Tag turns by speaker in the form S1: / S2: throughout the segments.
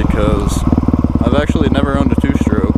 S1: because I've actually never owned a two-stroke.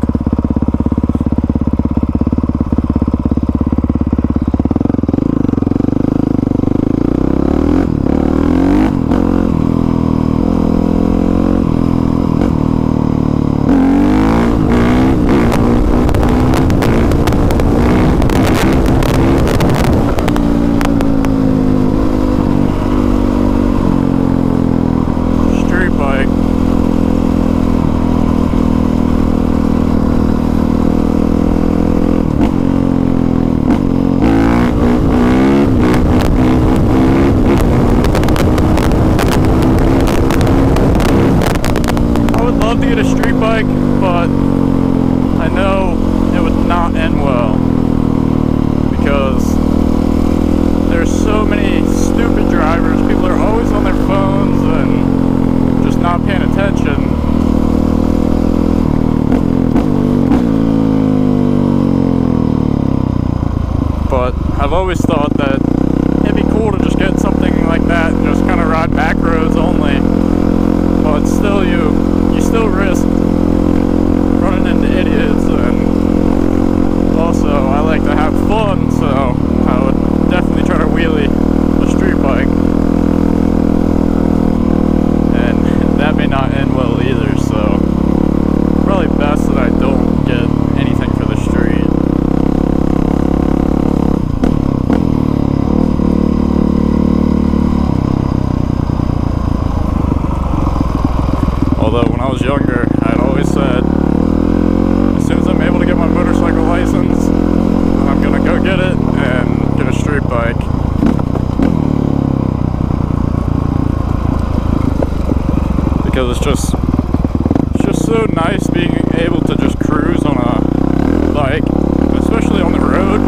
S1: To get a street bike, but I know it would not end well because there's so many stupid drivers. People are always on their phones and just not paying attention. But I've always thought that it'd be cool to just get something like that and just kind of ride back roads only. But still, you still risk running into idiots, and also I like to have fun, so I would definitely try to wheelie a street bike, and that may not end well either, so probably best that I don't get anything for the street. Although when I was younger, I'd always said, as soon as I'm able to get my motorcycle license, I'm gonna go get it and get a street bike. Because it's just so nice being able to just cruise on a bike, especially on the road.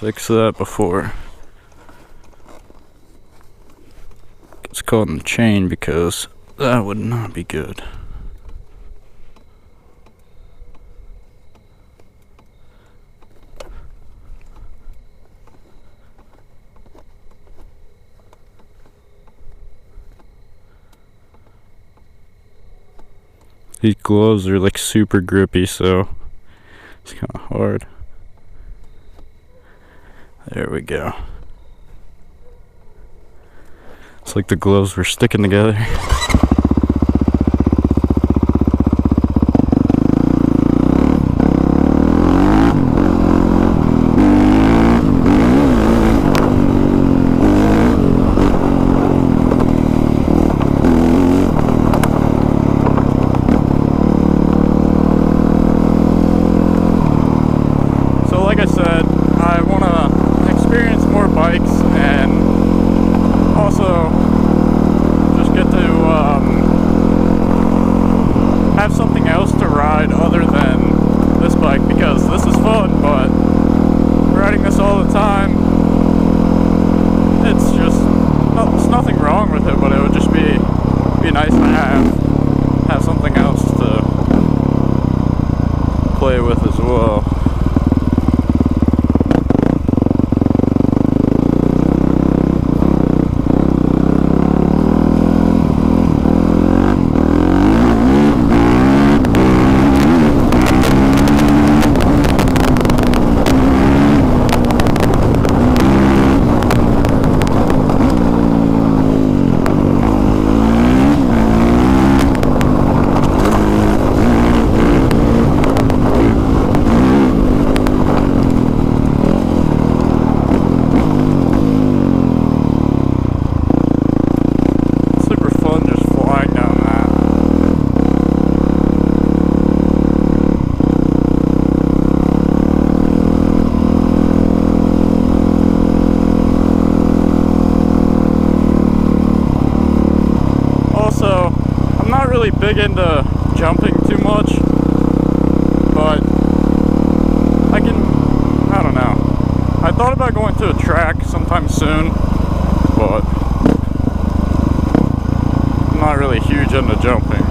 S1: Fix that before it gets caught in the chain, because that would not be good. These gloves are like super grippy, so it's kind of hard. There we go. It's like the gloves were sticking together. So like I said, I want to experience more bikes and also just get to have something else to ride other than this bike, because this is fun, but riding this all the time, it's just, there's nothing wrong with it, but it would just be nice to have something else to play with as well. Really big into jumping too much, but I don't know. I thought about going to a track sometime soon, but I'm really huge into jumping.